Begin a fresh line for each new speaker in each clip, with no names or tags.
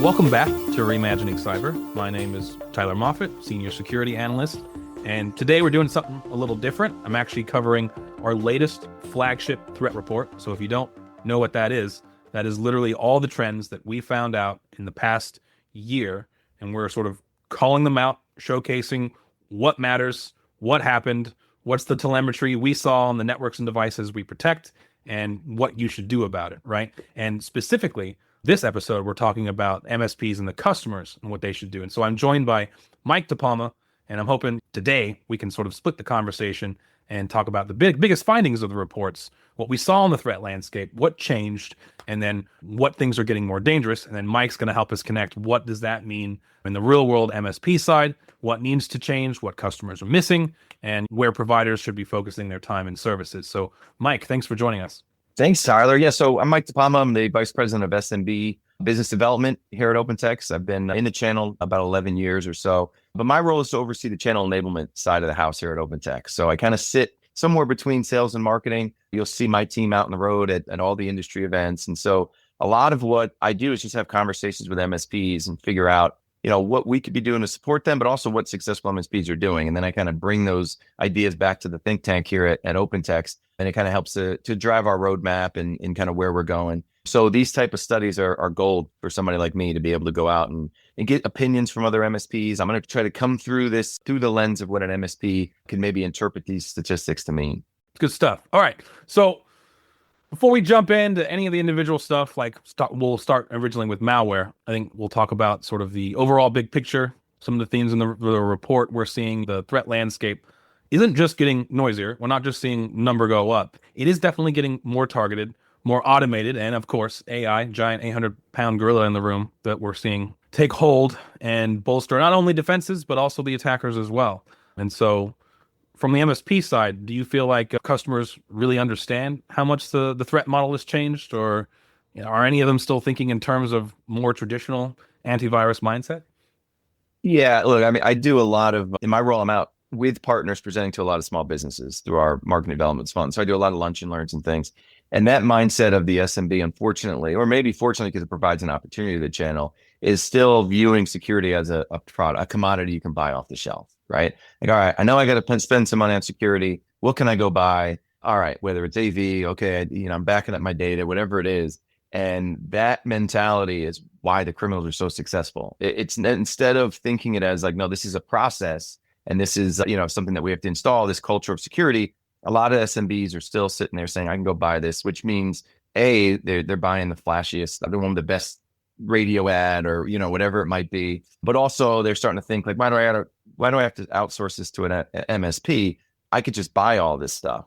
Welcome back to Reimagining Cyber. My name is Tyler Moffat, Senior Security Analyst, and today we're doing something a little different. I'm actually covering our latest flagship threat report. So if you don't know what that is literally all the trends that we found out in the past year, and we're sort of calling them out, showcasing what matters, what happened, what's the telemetry we saw on the networks and devices we protect, and what you should do about it, right? And specifically, this episode, we're talking about MSPs and the customers and what they should do. And so I'm joined by Mike DePalma, and I'm hoping today we can sort of split the conversation and talk about the biggest findings of the reports, what we saw in the threat landscape, what changed, and then what things are getting more dangerous. And then Mike's going to help us connect what does that mean in the real world MSP side, what needs to change, what customers are missing, and where providers should be focusing their time and services. So Mike, thanks for joining us.
Thanks, Tyler. Yeah, so I'm Mike DePalma. I'm the Vice President of SMB Business Development here at OpenText. I've been in the channel about 11 years or so, but my role is to oversee the channel enablement side of the house here at OpenText. So I kind of sit somewhere between sales and marketing. You'll see my team out on the road at all the industry events. And so a lot of what I do is just have conversations with MSPs and figure out, what we could be doing to support them, but also what successful MSPs are doing. And then I kind of bring those ideas back to the think tank here at OpenText. And it kind of helps to drive our roadmap and kind of where we're going. So these type of studies are gold for somebody like me to be able to go out and get opinions from other MSPs. I'm going to try to come through this through the lens of what an MSP can maybe interpret these statistics to mean.
Good stuff. All right. So before we jump into any of the individual stuff, we'll start originally with malware. I think we'll talk about sort of the overall big picture, some of the themes in the report we're seeing. The threat landscape isn't just getting noisier. We're not just seeing number go up. It is definitely getting more targeted, more automated, and of course, AI, giant 800-pound gorilla in the room that we're seeing take hold and bolster not only defenses, but also the attackers as well. And so from the MSP side, do you feel like customers really understand how much the threat model has changed, or are any of them still thinking in terms of more traditional antivirus mindset?
Yeah, look, I mean, I do a lot of, in my role, I'm out with partners presenting to a lot of small businesses through our marketing development fund. So I do a lot of lunch and learns and things. And that mindset of the SMB, unfortunately, or maybe fortunately, because it provides an opportunity to the channel, is still viewing security as a product, a commodity you can buy off the shelf, right? Like, all right, I know I got to spend some money on security. What can I go buy? All right, whether it's AV, okay, I'm backing up my data, whatever it is. And that mentality is why the criminals are so successful. It's instead of thinking it as like, no, this is a process. And this is, something that we have to install, this culture of security. A lot of SMBs are still sitting there saying, I can go buy this, which means they're buying the flashiest, they're one of the best radio ad or, whatever it might be. But also they're starting to think like, why do I have to outsource this to an MSP? I could just buy all this stuff.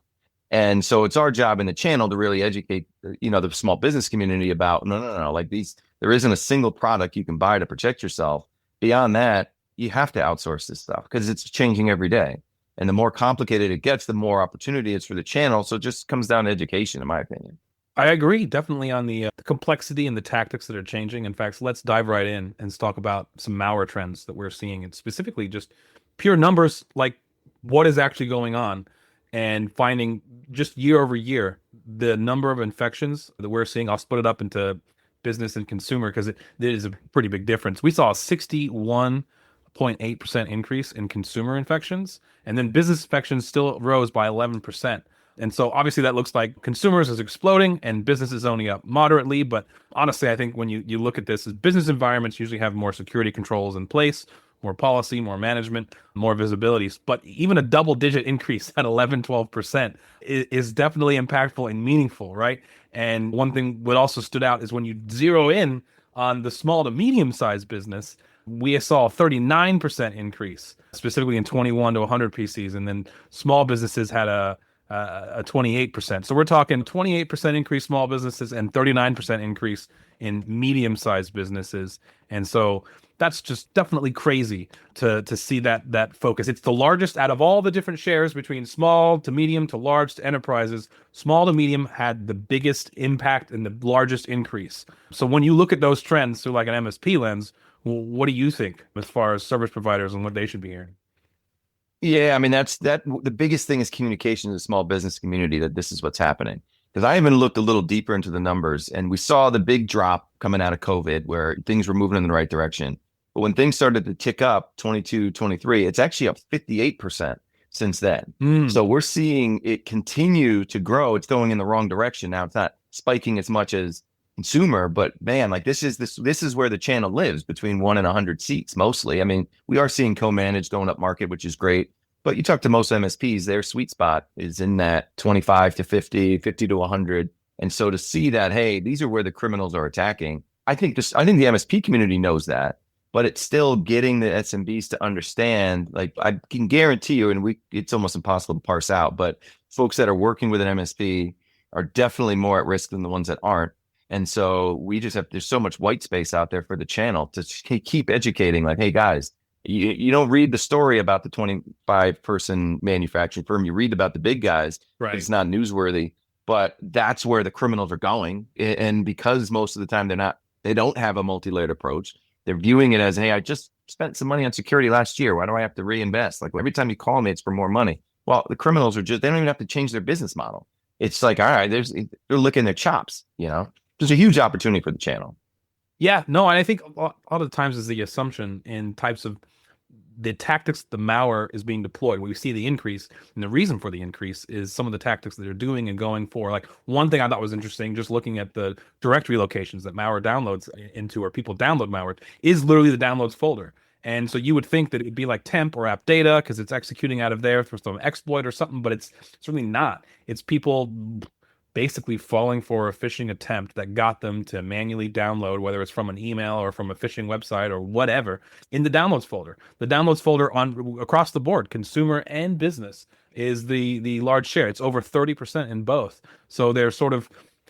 And so it's our job in the channel to really educate, the small business community about, no, like there isn't a single product you can buy to protect yourself. Beyond that, you have to outsource this stuff because it's changing every day. And the more complicated it gets, the more opportunity it's for the channel. So it just comes down to education, in my opinion.
I agree definitely on the complexity and the tactics that are changing. In fact, let's dive right in and talk about some malware trends that we're seeing, and specifically just pure numbers, like what is actually going on, and finding just year over year, the number of infections that we're seeing. I'll split it up into business and consumer because it is a pretty big difference. We saw a 61.8% increase in consumer infections, and then business infections still rose by 11%. And so obviously that looks like consumers is exploding and business is only up moderately. But honestly, I think when you look at this, business environments usually have more security controls in place, more policy, more management, more visibilities. But even a double-digit increase at 11-12% is definitely impactful and meaningful, right? And one thing that also stood out is when you zero in on the small to medium-sized business, we saw a 39% increase, specifically in 21 to 100 PCs. And then small businesses had a 28%. So we're talking 28% increase small businesses and 39% increase in medium-sized businesses. And so that's just definitely crazy to see that focus. It's the largest out of all the different shares between small to medium to large to enterprises. Small to medium had the biggest impact and the largest increase. So when you look at those trends through like an MSP lens, what do you think as far as service providers and what they should be hearing?
Yeah, I mean, the biggest thing is communication to the small business community, that this is what's happening. because I even looked a little deeper into the numbers and we saw the big drop coming out of COVID where things were moving in the right direction. But when things started to tick up 22, 23, it's actually up 58% since then.
Mm,
So we're seeing it continue to grow. It's going in the wrong direction. Now it's not spiking as much as consumer, but man, like this is where the channel lives between 1 and 100 seats mostly. I mean, we are seeing co-managed going up market, which is great. But you talk to most MSPs, their sweet spot is in that 25 to 50, 50 to 100. And so to see that, hey, these are where the criminals are attacking. I think the MSP community knows that, but it's still getting the SMBs to understand. Like I can guarantee you, and it's almost impossible to parse out, but folks that are working with an MSP are definitely more at risk than the ones that aren't. And so there's so much white space out there for the channel to keep educating, like, hey guys, you don't read the story about the 25-person manufacturing firm. You read about the big guys.
right.
It's not newsworthy, but that's where the criminals are going. And because most of the time they don't have a multi-layered approach. They're viewing it as, hey, I just spent some money on security last year. Why do I have to reinvest? Like every time you call me, it's for more money. Well, the criminals they don't even have to change their business model. It's like, all right, they're licking their chops, you know? There's a huge opportunity for the channel.
Yeah, no, and I think a lot of the times is the assumption in types of the tactics the malware is being deployed. We see the increase, and the reason for the increase is some of the tactics that they're doing and going for. Like one thing I thought was interesting, just looking at the directory locations that malware downloads into, or people download malware, is literally the downloads folder. And so you would think that it'd be like temp or app data because it's executing out of there for some exploit or something, but it's really not. It's people basically falling for a phishing attempt that got them to manually download, whether it's from an email or from a phishing website or whatever, in the downloads folder. The downloads folder on across the board, consumer and business, is the large share. It's over 30% in both. So they're sort of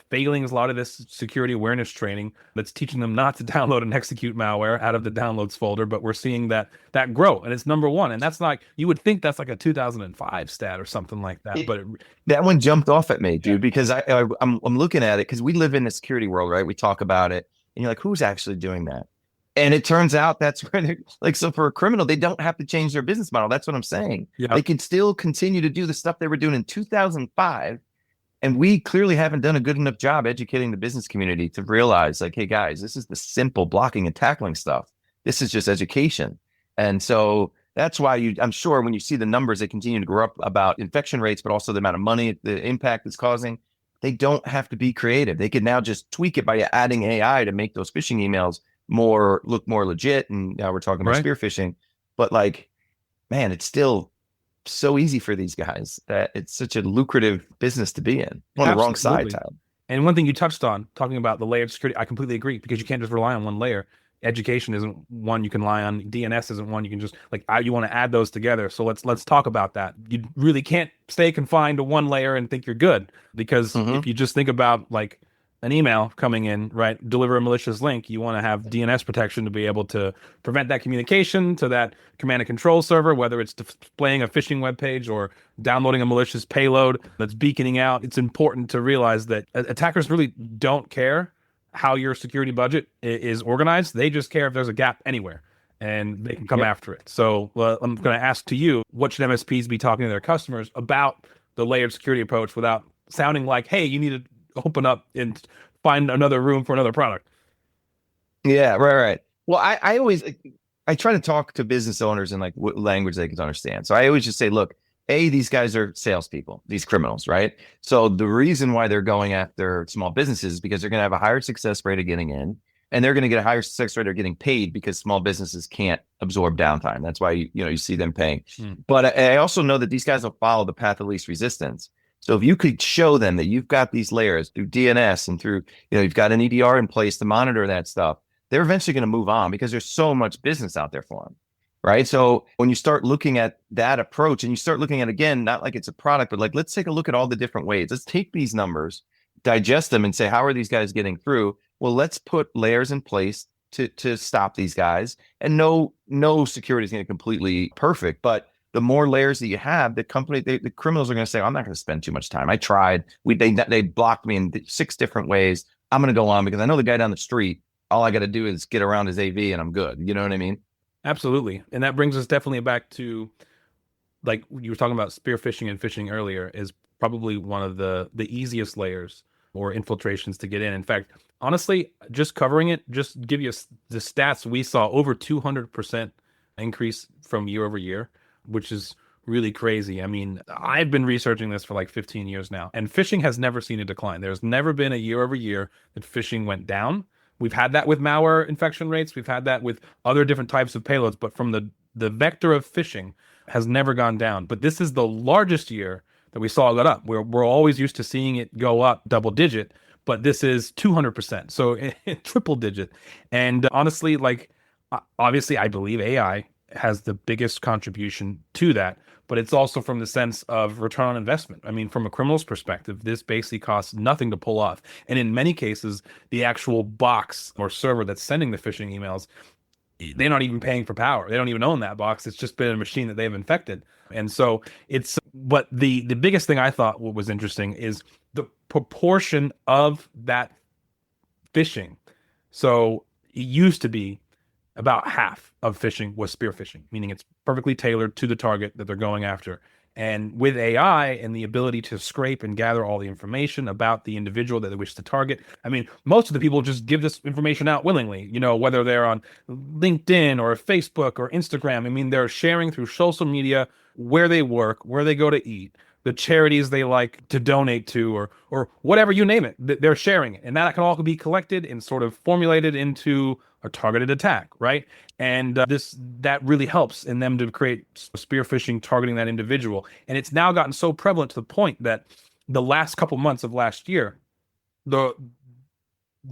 failing a lot of this security awareness training that's teaching them not to download and execute malware out of the downloads folder, but we're seeing that grow, and it's number one. And that's like, you would think that's like a 2005 stat or something like that, but
That one jumped off at me,
yeah,
dude, because I'm looking at it because we live in the security world, right? We talk about it, and you're like, who's actually doing that? And it turns out that's where they're like, so for a criminal, they don't have to change their business model. That's what I'm saying.
yeah,
They can still continue to do the stuff they were doing in 2005. And we clearly haven't done a good enough job educating the business community to realize, like, hey, guys, this is the simple blocking and tackling stuff. This is just education. And so that's why I'm sure when you see the numbers that continue to grow up about infection rates, but also the amount of money, the impact it's causing, they don't have to be creative. They could now just tweak it by adding AI to make those phishing emails look more legit. And now we're talking about
right.
spear phishing, but like, man, it's still so easy for these guys that it's such a lucrative business to be in. On the wrong side,
Absolutely.
Tyler.
And one thing you touched on, talking about the layered security, I completely agree, because you can't just rely on one layer. Education isn't one you can rely on. DNS isn't one you can just like. You want to add those together. So let's talk about that. You really can't stay confined to one layer and think you're good, because
Mm-hmm.
if you just think about like an email coming in, right, deliver a malicious link, you want to have DNS protection to be able to prevent that communication to that command and control server, whether it's displaying a phishing web page or downloading a malicious payload that's beaconing out. It's important to realize that attackers really don't care how your security budget is organized. They just care if there's a gap anywhere, and they can come
Yep.
after it. So I'm going to ask to you, what should MSPs be talking to their customers about the layered security approach without sounding like, hey, you need to open up and find another room for another product?
Yeah, right. Well, I always I try to talk to business owners in like what language they can understand. So I always just say, look, these guys are salespeople, these criminals, right? So the reason why they're going after small businesses is because they're going to have a higher success rate of getting in, and they're going to get a higher success rate of getting paid because small businesses can't absorb downtime. That's why you see them paying.
Mm.
But I also know that these guys will follow the path of least resistance. So if you could show them that you've got these layers through DNS and through, you've got an EDR in place to monitor that stuff, they're eventually going to move on because there's so much business out there for them. Right. So when you start looking at that approach and you start looking at, again, not like it's a product, but like, let's take a look at all the different ways. Let's take these numbers, digest them and say, how are these guys getting through? Well, let's put layers in place to stop these guys. And no security is going to be completely perfect, but the more layers that you have, the criminals are going to say, I'm not going to spend too much time. I tried. They blocked me in 6 different ways. I'm going to go on because I know the guy down the street. All I got to do is get around his AV and I'm good. You know what I mean?
Absolutely. And that brings us definitely back to, like you were talking about spear phishing and phishing earlier, is probably one of the easiest layers or infiltrations to get in. In fact, honestly, just covering it, just give you the stats. We saw over 200% increase from year over year, which is really crazy. I mean, I've been researching this for like 15 years now, and phishing has never seen a decline. There's never been a year over year that phishing went down. We've had that with malware infection rates. We've had that with other different types of payloads, but from the vector of phishing has never gone down. But this is the largest year that we saw it go up. We're always used to seeing it go up double digit, but this is 200%. So triple digit. And honestly, like obviously I believe AI has the biggest contribution to that, but it's also from the sense of return on investment. I mean, from a criminal's perspective, this basically costs nothing to pull off. And in many cases, the actual box or server that's sending the phishing emails, they're not even paying for power. They don't even own that box. It's just been a machine that they've infected. And so but the biggest thing I thought what was interesting is the proportion of that phishing. So it used to be about half of phishing was spear phishing, meaning it's perfectly tailored to the target that they're going after. And with AI and the ability to scrape and gather all the information about the individual that they wish to target, I mean, most of the people just give this information out willingly, whether they're on LinkedIn or Facebook or Instagram. I mean, they're sharing through social media where they work, where they go to eat, the charities they like to donate to, or whatever, you name it. They're sharing it. And that can all be collected and sort of formulated into a targeted attack, right? And that really helps in them to create spear phishing targeting that individual. And it's now gotten so prevalent to the point that the last couple months of last year, the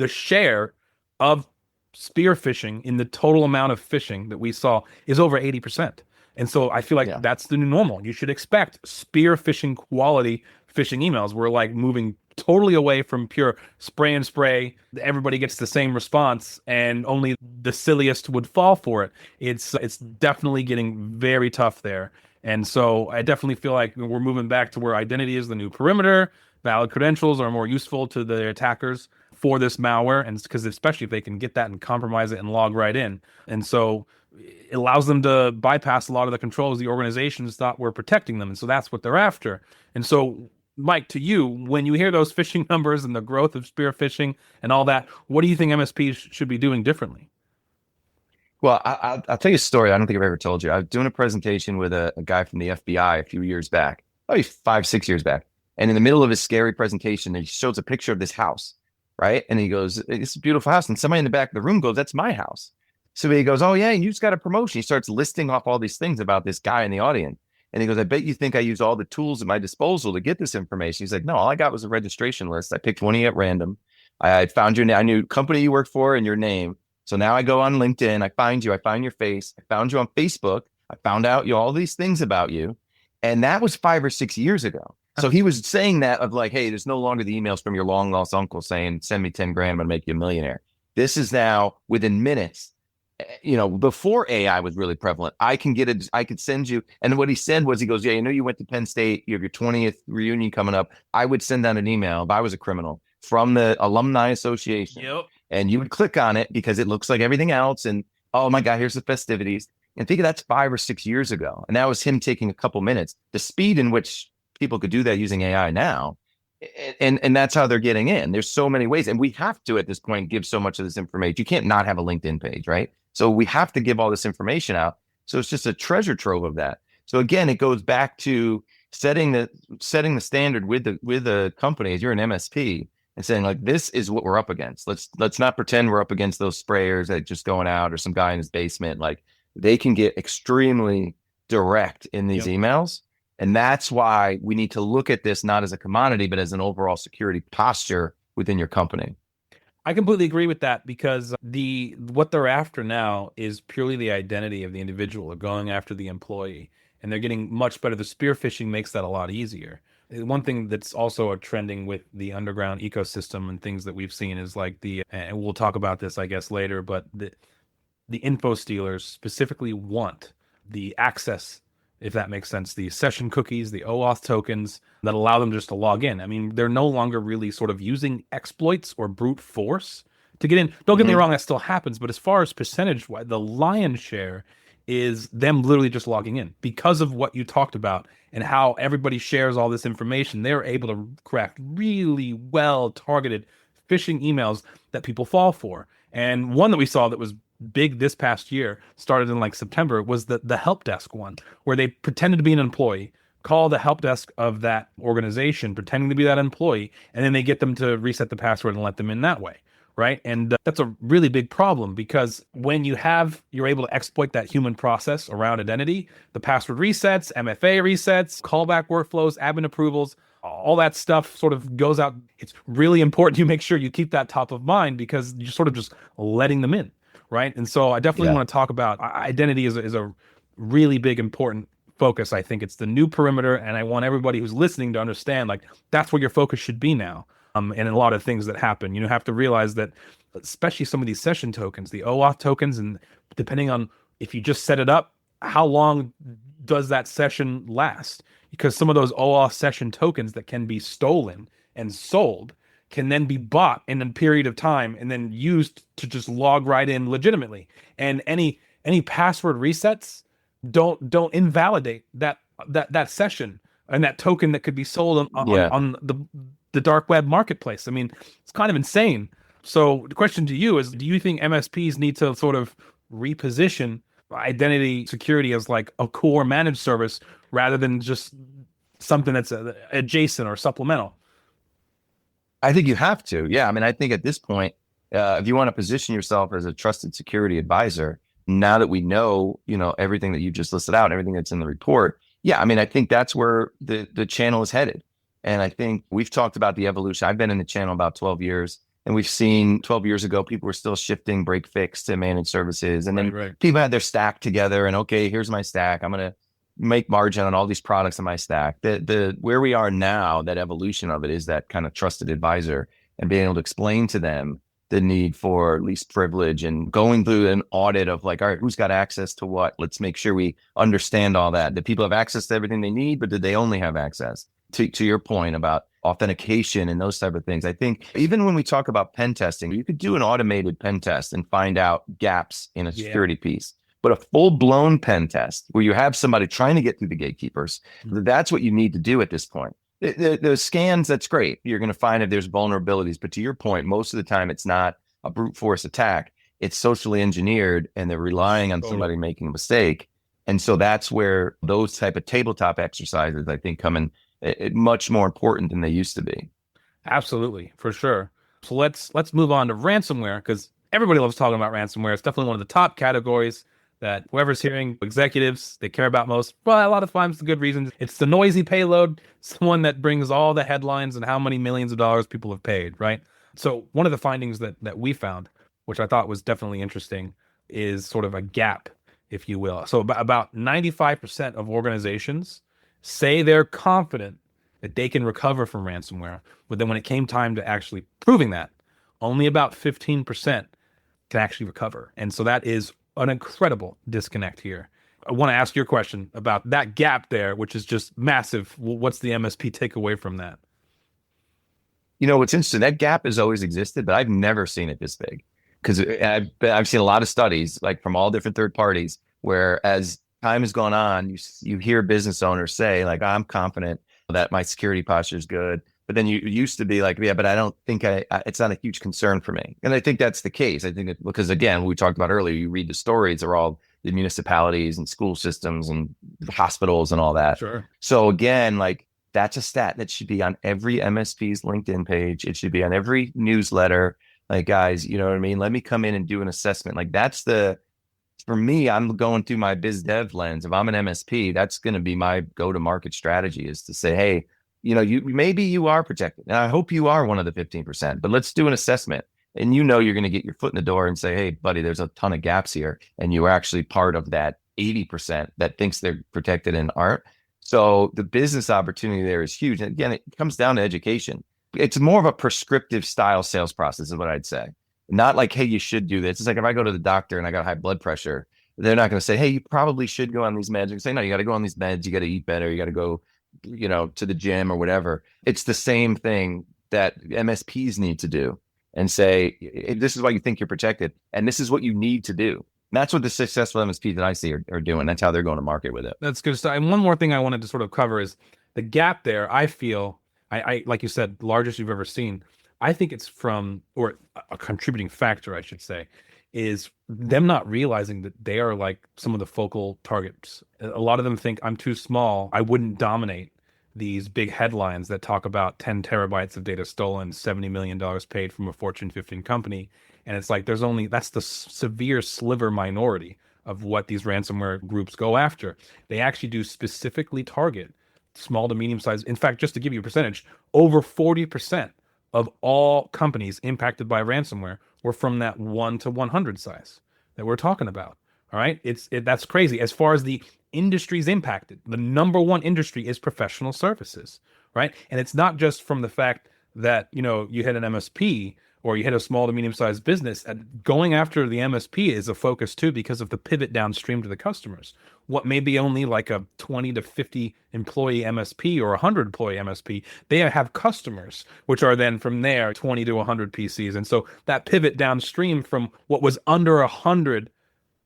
share of spear phishing in the total amount of phishing that we saw is over 80%. And so I feel like that's the new normal. You should expect spear phishing quality phishing emails. We're like moving totally away from pure spray and spray. Everybody gets the same response, and only the silliest would fall for it. It's definitely getting very tough there. And so I definitely feel like we're moving back to where identity is the new perimeter. Valid credentials are more useful to the attackers for this malware, and because especially if they can get that and compromise it and log right in. And so it allows them to bypass a lot of the controls the organizations thought were protecting them. And so that's what they're after. And so, Mike, to you, when you hear those phishing numbers and the growth of spear phishing and all that, what do you think MSPs should be doing differently?
Well, I'll tell you a story. I don't think I've ever told you. I was doing a presentation with a guy from the FBI a few years back, probably 5, 6 years back. And in the middle of his scary presentation, he shows a picture of this house, right? And he goes, "It's a beautiful house." And somebody in the back of the room goes, "That's my house." So he goes, "Oh, yeah, you just got a promotion." He starts listing off all these things about this guy in the audience. And he goes, "I bet you think I use all the tools at my disposal to get this information." He's like, "No, all I got was a registration list. I picked one of you at random. I found your name. I knew company you worked for and your name. So now I go on LinkedIn. I find you. I find your face. I found you on Facebook. I found out all these things about you." And that was 5 or 6 years ago. So he was saying that of like, "Hey, there's no longer the emails from your long lost uncle saying, 'Send me 10 grand, I'm going to make you a millionaire.'" This is now within minutes. Before AI was really prevalent, I could send you. And what he said was, he goes, "Yeah, you went to Penn State, you have your 20th reunion coming up. I would send out an email if I was a criminal from the Alumni Association."
Yep.
And you would click on it because it looks like everything else. And, oh my God, here's the festivities. And think of that's 5 or 6 years ago. And that was him taking a couple minutes. The speed in which people could do that using AI now. And that's how they're getting in. There's so many ways. And we have to, at this point, give so much of this information. You can't not have a LinkedIn page, right? So we have to give all this information out. So it's just a treasure trove of that. So again, it goes back to setting the standard with the company. As you're an MSP, and saying like, this is what we're up against. Let's not pretend we're up against those sprayers that just going out or some guy in his basement. Like, they can get extremely direct in these emails. And that's why we need to look at this not as a commodity, but as an overall security posture within your company.
I completely agree with that, because what they're after now is purely the identity of the individual. They're going after the employee, and they're getting much better. The spear phishing makes that a lot easier. One thing that's also a trending with the underground ecosystem and things that we've seen is like and we'll talk about this, I guess, later, but the info stealers specifically want the access, if that makes sense, the session cookies, the OAuth tokens that allow them just to log in. I mean, they're no longer really sort of using exploits or brute force to get in. Don't get me wrong, that still happens, but as far as percentage-wise, the lion's share is them literally just logging in because of what you talked about and how everybody shares all this information. They're able to craft really well targeted phishing emails that people fall for. And one that we saw that was big this past year, started in like September, was the help desk one, where they pretended to be an employee, call the help desk of that organization, pretending to be that employee, and then they get them to reset the password and let them in that way. Right. And that's a really big problem because when you're able to exploit that human process around identity, the password resets, MFA resets, callback workflows, admin approvals, all that stuff sort of goes out. It's really important you make sure you keep that top of mind because you're sort of just letting them in. Right. And so I definitely
Yeah.
want to talk about identity is a really big, important focus. I think it's the new perimeter. And I want everybody who's listening to understand like that's where your focus should be now. And a lot of things that happen, you have to realize that, especially some of these session tokens, the OAuth tokens, and depending on if you just set it up, how long does that session last? Because some of those OAuth session tokens that can be stolen and sold can then be bought in a period of time and then used to just log right in legitimately. And any password resets don't invalidate that session and that token that could be sold
Yeah.
on the dark web marketplace. I mean, it's kind of insane. So the question to you is, do you think MSPs need to sort of reposition identity security as like a core managed service rather than just something that's adjacent or supplemental?
I think you have to. Yeah. I mean, I think at this point, if you want to position yourself as a trusted security advisor, now that we know, everything that you just listed out, everything that's in the report. Yeah. I mean, I think that's where the channel is headed. And I think we've talked about the evolution. I've been in the channel about 12 years and we've seen 12 years ago, people were still shifting break fix to managed services. And then
Right.
people had their stack together and okay, here's my stack. I'm going to make margin on all these products in my stack. The where we are now, that evolution of it is that kind of trusted advisor and being able to explain to them the need for least privilege and going through an audit of like, all right, who's got access to what? Let's make sure we understand all that. That people have access to everything they need, but did they only have access? To your point about authentication and those type of things. I think even when we talk about pen testing, you could do an automated pen test and find out gaps in a security piece. But a full-blown pen test where you have somebody trying to get through the gatekeepers, that's what you need to do at this point. The scans, that's great. You're going to find if there's vulnerabilities. But to your point, most of the time, it's not a brute force attack. It's socially engineered, and they're relying on somebody making a mistake. And so that's where those type of tabletop exercises, I think, come in much more important than they used to be.
Absolutely, for sure. So let's move on to ransomware because everybody loves talking about ransomware. It's definitely one of the top categories that whoever's hearing, executives, they care about most. Well, a lot of times the good reasons. It's the noisy payload, someone that brings all the headlines and how many millions of dollars people have paid, right? So one of the findings that we found, which I thought was definitely interesting, is sort of a gap, if you will. So about 95% of organizations say they're confident that they can recover from ransomware, but then when it came time to actually proving that, only about 15% can actually recover. And so that is an incredible disconnect here. I want to ask your question about that gap there, which is just massive. What's the MSP takeaway from that?
What's interesting, that gap has always existed, but I've never seen it this big because I've seen a lot of studies like from all different third parties where as time has gone on, you hear business owners say like, I'm confident that my security posture is good. But then you used to be like, yeah, but I don't think it's not a huge concern for me. And I think that's the case. I think because again, we talked about earlier, you read the stories are all the municipalities and school systems and hospitals and all that.
Sure.
So again, like that's a stat that should be on every MSP's LinkedIn page. It should be on every newsletter. Like guys, you know what I mean? Let me come in and do an assessment. Like for me, I'm going through my biz dev lens. If I'm an MSP, that's going to be my go-to-market strategy is to say, hey, maybe you are protected. And I hope you are one of the 15%, but let's do an assessment. And you're going to get your foot in the door and say, hey, buddy, there's a ton of gaps here. And you are actually part of that 80% that thinks they're protected and aren't. So the business opportunity there is huge. And again, it comes down to education. It's more of a prescriptive style sales process is what I'd say. Not like, hey, you should do this. It's like if I go to the doctor and I got high blood pressure, they're not going to say, hey, you probably should go on these meds. They're say, no, you got to go on these meds. You got to eat better. You got to go, to the gym or whatever. It's the same thing that MSPs need to do and say, this is why you think you're protected. And this is what you need to do. That's what the successful MSPs that I see are doing. That's how they're going to market with it.
That's good stuff. And one more thing I wanted to sort of cover is the gap there. I feel, I like you said, largest you've ever seen. I think it's from, or a contributing factor, I should say, is them not realizing that they are like some of the focal targets. A lot of them think I'm too small. I wouldn't dominate these big headlines that talk about 10 terabytes of data stolen, $70 million paid from a Fortune 15 company. And it's like, that's the severe sliver minority of what these ransomware groups go after. They actually do specifically target small to medium sized. In fact, just to give you a percentage, over 40% of all companies impacted by ransomware were from that 1 to 100 size that we're talking about. All right. That's crazy. As far as the industries impacted, the number one industry is professional services. Right. And it's not just from the fact that, you hit an MSP or you hit a small to medium sized business. And going after the MSP is a focus too, because of the pivot downstream to the customers. What may be only like a 20 to 50 employee MSP or 100 employee MSP, they have customers, which are then from there 20 to 100 PCs. And so that pivot downstream from what was under 100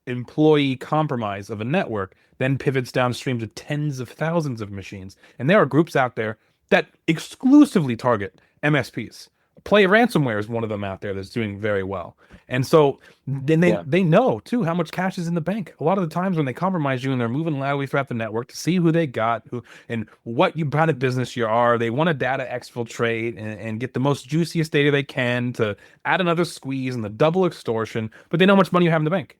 employee compromise of a network then pivots downstream to tens of thousands of machines. And there are groups out there that exclusively target MSPs. Play Ransomware is one of them out there that's doing very well. And so then they know too how much cash is in the bank. A lot of the times when they compromise you and they're moving loudly throughout the network to see who they got, who and what kind of business you are, they want to data exfiltrate and get the most juiciest data they can to add another squeeze and the double extortion, but they know how much money you have in the bank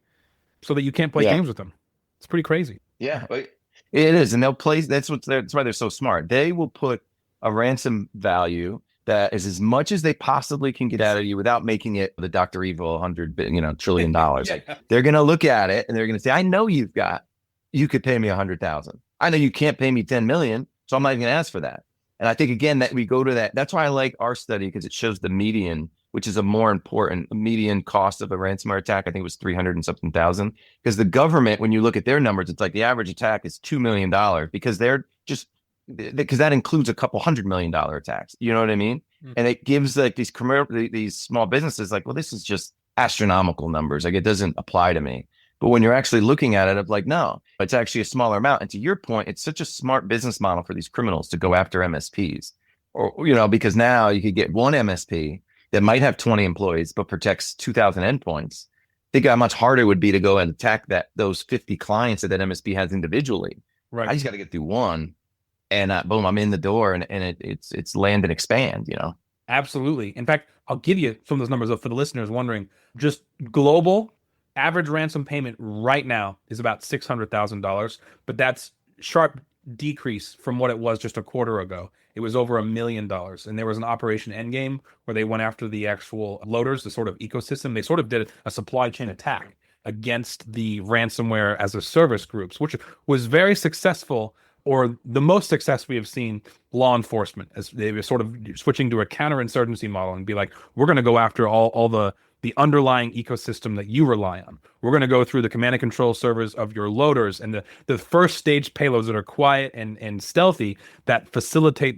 so that you can't play games with them. It's pretty crazy.
Yeah, it is. And they'll play. That's why they're so smart. They will put a ransom value that is as much as they possibly can get out of you without making it the Dr. Evil $100 trillion. Yeah. They're going to look at it and they're going to say, I know you could pay me 100,000. I know you can't pay me 10 million. So I'm not even going to ask for that. And I think again, that we go to that. That's why I like our study, because it shows the median, which is a more important median cost of a ransomware attack. I think it was 300 and something thousand, because the government, when you look at their numbers, it's like the average attack is $2 million because that includes a couple $100 million attacks. You know what I mean? Mm-hmm. And it gives like these small businesses like, well, this is just astronomical numbers. Like it doesn't apply to me. But when you're actually looking at it, I'm like, no, it's actually a smaller amount. And to your point, it's such a smart business model for these criminals to go after MSPs, or, because now you could get one MSP that might have 20 employees, but protects 2,000 endpoints. Think how much harder it would be to go and attack those 50 clients that MSP has individually. Right. I just got to get through one. And boom, I'm in the door, and it's land and expand,
Absolutely. In fact, I'll give you some of those numbers for the listeners wondering. Just global average ransom payment right now is about $600,000, but that's sharp decrease from what it was just a quarter ago. It was over $1 million, and there was an Operation Endgame where they went after the actual loaders, the sort of ecosystem. They sort of did a supply chain attack against the ransomware as a service groups, which was very successful. Or the most success we have seen law enforcement, as they were sort of switching to a counterinsurgency model and be like, we're going to go after all the underlying ecosystem that you rely on. We're going to go through the command and control servers of your loaders and the first stage payloads that are quiet and stealthy that facilitate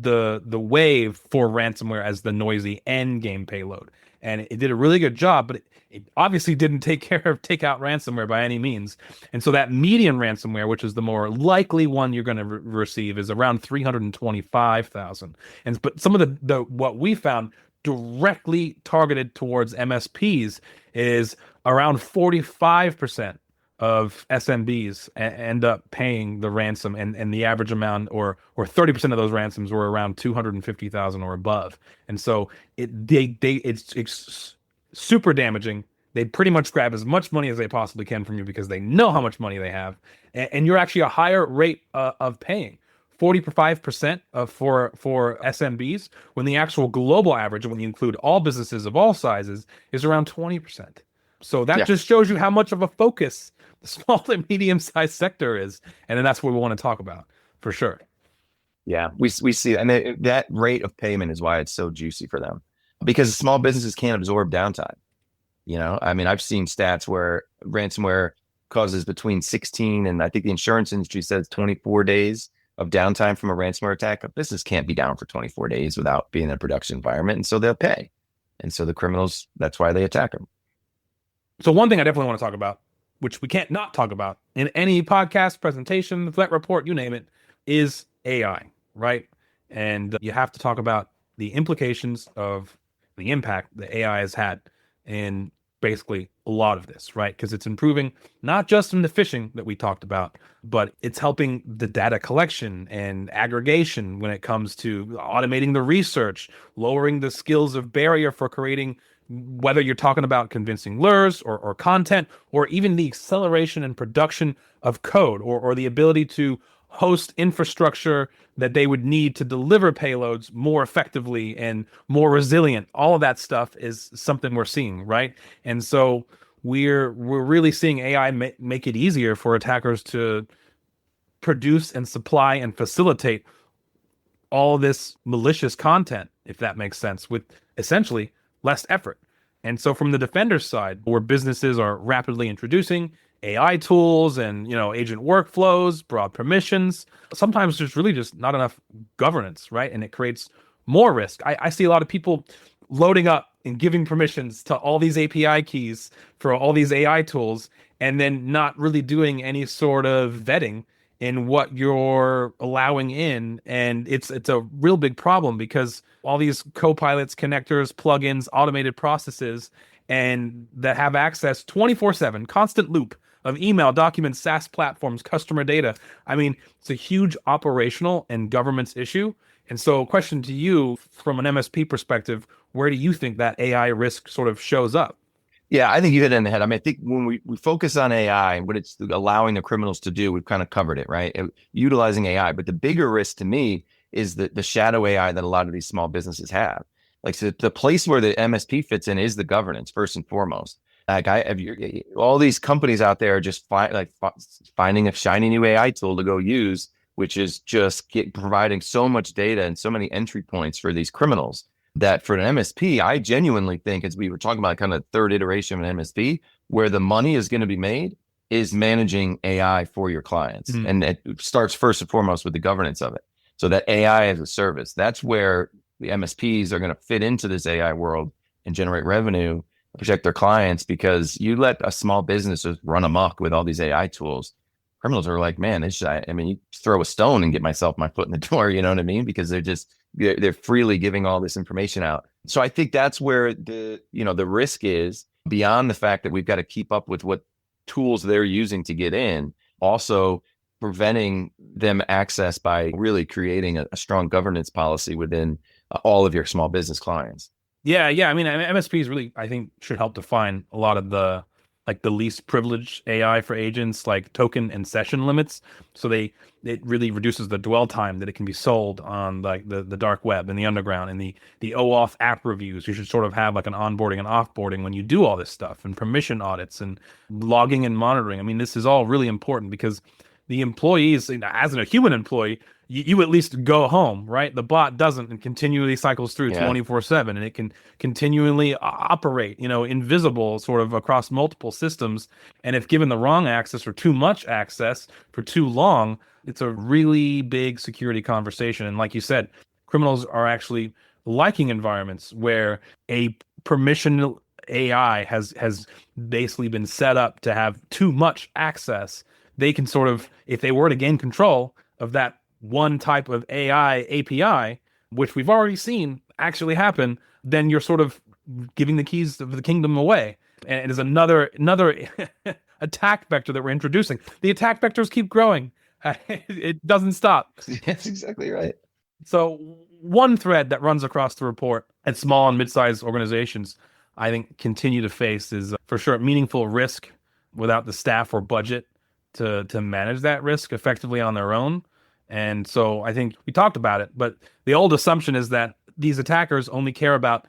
the wave for ransomware as the noisy end game payload. And it did a really good job, but it obviously didn't take out ransomware by any means. And so that median ransomware, which is the more likely one you're going to receive, is around 325,000. But some of the what we found directly targeted towards MSPs is around 45% of SMBs end up paying the ransom, and the average amount or 30% of those ransoms were around 250,000 or above. And so it's super damaging. They pretty much grab as much money as they possibly can from you because they know how much money they have, and you're actually a higher rate of paying. 45% for SMBs, when the actual global average, when you include all businesses of all sizes, is around 20%. So that just shows you how much of a focus the small and medium-sized sector is, and then that's what we want to talk about for sure.
Yeah, we see, and that rate of payment is why it's so juicy for them, because small businesses can't absorb downtime. I mean, I've seen stats where ransomware causes between 16 and I think the insurance industry says 24 days of downtime from a ransomware attack. A business can't be down for 24 days without being in a production environment, and so they'll pay. And so the criminals, that's why they attack them.
So one thing I definitely want to talk about which we can't not talk about in any podcast, presentation, threat report, you name it, is AI, right? And you have to talk about the implications of the impact that AI has had in basically a lot of this, right? Because it's improving not just in the phishing that we talked about, but it's helping the data collection and aggregation when it comes to automating the research, lowering the skills of barrier for creating, whether you're talking about convincing lures or content, or even the acceleration and production of code, or the ability to host infrastructure that they would need to deliver payloads more effectively and more resilient. All of that stuff is something we're seeing, right? And so we're really seeing AI make it easier for attackers to produce and supply and facilitate all this malicious content, if that makes sense, with essentially less effort. And so from the defender's side, where businesses are rapidly introducing AI tools and, agent workflows, broad permissions, sometimes there's really just not enough governance, right? And it creates more risk. I see a lot of people loading up and giving permissions to all these API keys for all these AI tools, and then not really doing any sort of vetting in what you're allowing in. And it's a real big problem because all these co-pilots, connectors, plugins, automated processes, and that have access 24/7, constant loop of email, documents, SaaS platforms, customer data. I mean, it's a huge operational and governance issue. And so, question to you from an MSP perspective, where do you think that AI risk sort of shows up?
Yeah, I think you hit it in the head. I mean, I think when we focus on AI and what it's allowing the criminals to do, we've kind of covered it, right? Utilizing AI. But the bigger risk to me is the shadow AI that a lot of these small businesses have. Like, so the place where the MSP fits in is the governance, first and foremost. Like, all these companies out there are just finding a shiny new AI tool to go use, which is just providing so much data and so many entry points for these criminals that for an MSP, I genuinely think, as we were talking about kind of third iteration of an MSP, where the money is going to be made is managing AI for your clients. Mm-hmm. And it starts first and foremost with the governance of it. So that AI as a service, that's where the MSPs are going to fit into this AI world and generate revenue, protect their clients, because you let a small business just run amok with all these AI tools. Criminals are like, man, you throw a stone and get my foot in the door, you know what I mean? Because they're freely giving all this information out. So I think that's where the risk is, beyond the fact that we've got to keep up with what tools they're using to get in, also preventing them access by really creating a strong governance policy within all of your small business clients.
Yeah. I mean, MSPs really, I think, should help define a lot of the least privileged AI for agents, like token and session limits. So it really reduces the dwell time that it can be sold on like the dark web and the underground, and the OAuth app reviews. You should sort of have like an onboarding and offboarding when you do all this stuff, and permission audits and logging and monitoring. I mean, this is all really important because the employees, as a human employee, you at least go home, right? The bot doesn't, and continually cycles through 24/7, and it can continually operate, invisible sort of across multiple systems. And if given the wrong access or too much access for too long, it's a really big security conversation. And like you said, criminals are actually liking environments where a permission AI has basically been set up to have too much access. They can sort of, if they were to gain control of that one type of AI API, which we've already seen actually happen, then you're sort of giving the keys of the kingdom away. And it is another attack vector that we're introducing. The attack vectors keep growing. It doesn't stop.
That's exactly right.
So one thread that runs across the report at small and mid-sized organizations, I think, continue to face is for sure meaningful risk without the staff or budget to manage that risk effectively on their own. And so I think we talked about it, but the old assumption is that these attackers only care about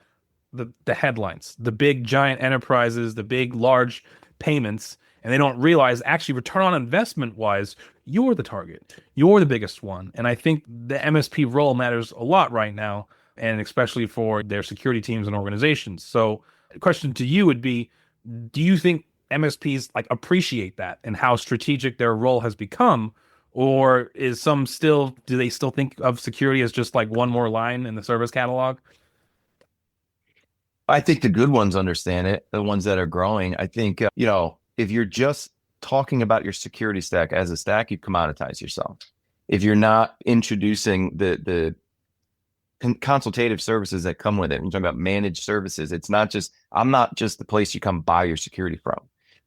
the headlines, the big giant enterprises, the big large payments, and they don't realize actually return on investment wise, you're the target, you're the biggest one. And I think the MSP role matters a lot right now, and especially for their security teams and organizations. So the question to you would be, do you think MSPs appreciate that and how strategic their role has become? Or do they still think of security as just like one more line in the service catalog?
I think the good ones understand it, the ones that are growing. I think, if you're just talking about your security stack as a stack, you commoditize yourself. If you're not introducing the consultative services that come with it, we're talking about managed services. I'm not just the place you come buy your security from.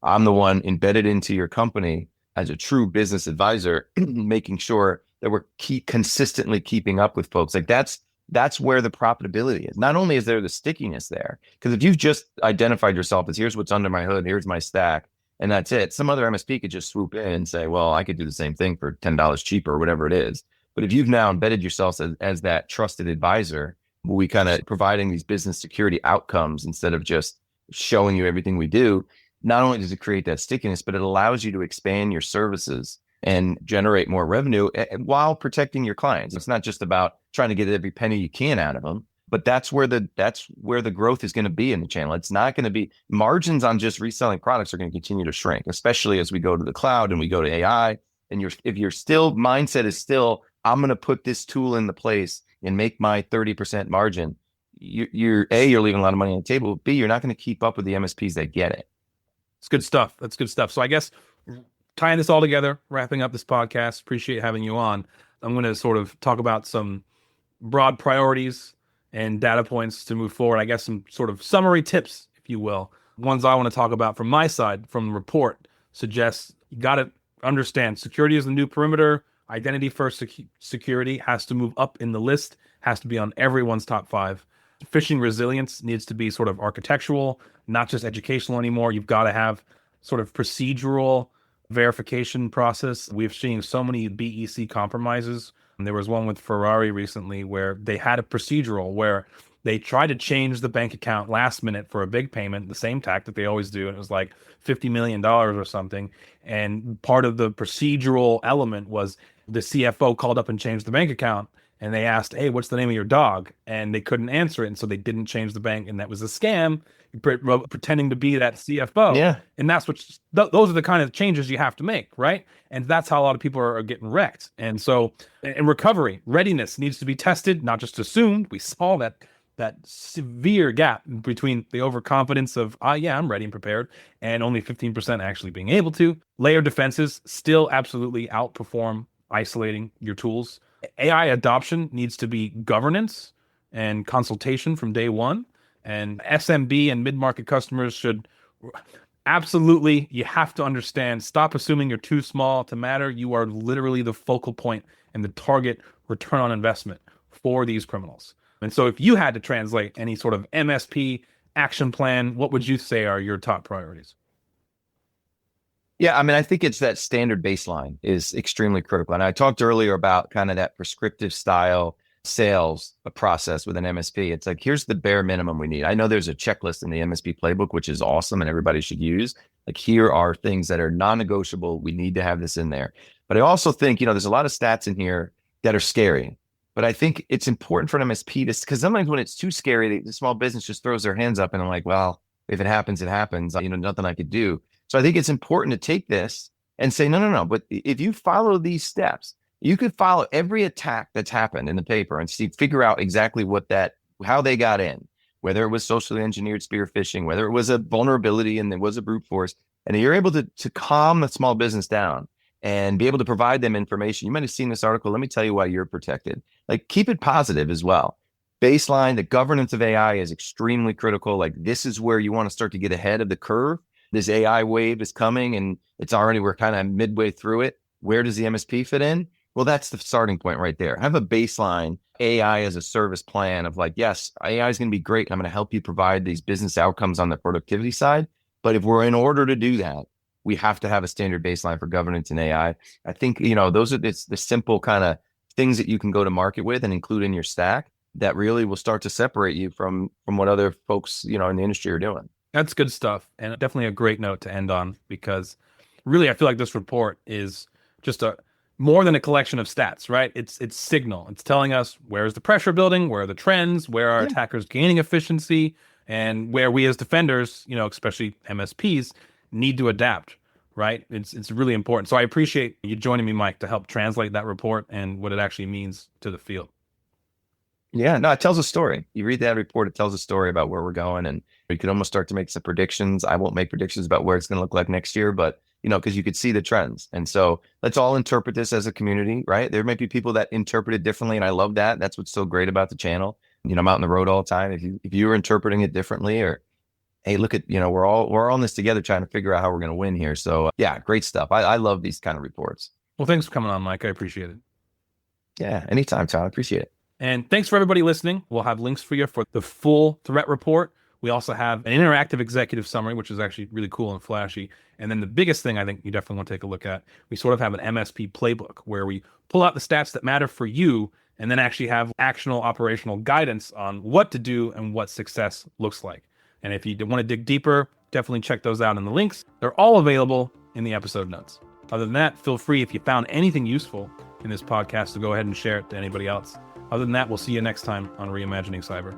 I'm the one embedded into your company as a true business advisor, making sure that we're consistently keeping up with folks. Like that's where the profitability is. Not only is there the stickiness there, because if you've just identified yourself as here's what's under my hood, here's my stack, and that's it. Some other MSP could just swoop in and say, well, I could do the same thing for $10 cheaper or whatever it is. But if you've now embedded yourself as that trusted advisor, we kind of providing these business security outcomes instead of just showing you everything we do, not only does it create that stickiness, but it allows you to expand your services and generate more revenue while protecting your clients. It's not just about trying to get every penny you can out of them, but that's where the growth is going to be in the channel. It's not going to be margins on just reselling products are going to continue to shrink, especially as we go to the cloud and we go to AI. And if your still mindset is still, I'm going to put this tool into place and make my 30% margin, you're leaving a lot of money on the table. B, you're not going to keep up with the MSPs that get it.
It's good stuff. That's good stuff. So I guess tying this all together, wrapping up this podcast, appreciate having you on. I'm going to sort of talk about some broad priorities and data points to move forward. I guess some sort of summary tips, if you will. Ones I want to talk about from my side, from the report, suggests you got to understand security is the new perimeter. Identity first security has to move up in the list, has to be on everyone's top 5. Phishing resilience needs to be sort of architectural, not just educational anymore. You've got to have sort of procedural verification process. We've seen so many BEC compromises. And there was one with Ferrari recently where they had a procedural where they tried to change the bank account last minute for a big payment, the same tack that they always do. And it was like $50 million or something. And part of the procedural element was the CFO called up and changed the bank account. And they asked, hey, what's the name of your dog? And they couldn't answer it. And so they didn't change the bank. And that was a scam, pretending to be that CFO.
Yeah.
And that's those are the kind of changes you have to make, right? And that's how a lot of people are getting wrecked. And so in recovery, readiness needs to be tested, not just assumed. We saw that severe gap between the overconfidence of, I'm ready and prepared, and only 15% actually being able to. Layer defenses still absolutely outperform isolating your tools. AI adoption needs to be governance and consultation from day one. And SMB and mid-market customers should absolutely, you have to understand, stop assuming you're too small to matter. You are literally the focal point and the target return on investment for these criminals. And so if you had to translate any sort of MSP action plan, what would you say are your top priorities?
Yeah, I mean, I think it's that standard baseline is extremely critical. And I talked earlier about kind of that prescriptive style sales process with an MSP. It's like, here's the bare minimum we need. I know there's a checklist in the MSP playbook, which is awesome and everybody should use. Like, here are things that are non-negotiable. We need to have this in there. But I also think, there's a lot of stats in here that are scary. But I think it's important for an MSP to, because sometimes when it's too scary, the small business just throws their hands up and I'm like, well, if it happens, it happens. Nothing I could do. So I think it's important to take this and say, no. But if you follow these steps, you could follow every attack that's happened in the paper and figure out exactly how they got in, whether it was socially engineered spear phishing, whether it was a vulnerability and there was a brute force. And you're able to calm the small business down and be able to provide them information. You might have seen this article. Let me tell you why you're protected. Like, keep it positive as well. Baseline, the governance of AI is extremely critical. Like, this is where you want to start to get ahead of the curve. This AI wave is coming and we're kind of midway through it. Where does the MSP fit in? Well, that's the starting point right there. Have a baseline AI as a service plan of like, yes, AI is going to be great. I'm going to help you provide these business outcomes on the productivity side. But if we're in order to do that, we have to have a standard baseline for governance and AI. I think, those are the simple kind of things that you can go to market with and include in your stack that really will start to separate you from what other folks, in the industry are doing.
That's good stuff. And definitely a great note to end on, because really, I feel like this report is just more than a collection of stats, right? It's signal. It's telling us where's the pressure building, where are the trends, where are attackers gaining efficiency, and where we as defenders, especially MSPs, need to adapt, right? It's really important. So I appreciate you joining me, Mike, to help translate that report and what it actually means to the field.
Yeah, no, it tells a story. You read that report, it tells a story about where we're going, and you can almost start to make some predictions. I won't make predictions about where it's going to look like next year, but because you could see the trends. And so let's all interpret this as a community, right? There might be people that interpret it differently, and I love that. That's what's so great about the channel. I'm out on the road all the time. If you're interpreting it differently, or hey, look at, we're all in this together trying to figure out how we're going to win here. So yeah, great stuff. I love these kind of reports.
Well, thanks for coming on, Mike. I appreciate it.
Yeah, anytime, Tyler. Appreciate it.
And thanks for everybody listening. We'll have links for you for the full threat report. We also have an interactive executive summary, which is actually really cool and flashy. And then the biggest thing I think you definitely want to take a look at, we sort of have an MSP playbook where we pull out the stats that matter for you and then actually have actionable operational guidance on what to do and what success looks like. And if you want to dig deeper, definitely check those out in the links. They're all available in the episode notes. Other than that, feel free, if you found anything useful in this podcast, to go ahead and share it to anybody else. Other than that, we'll see you next time on Reimagining Cyber.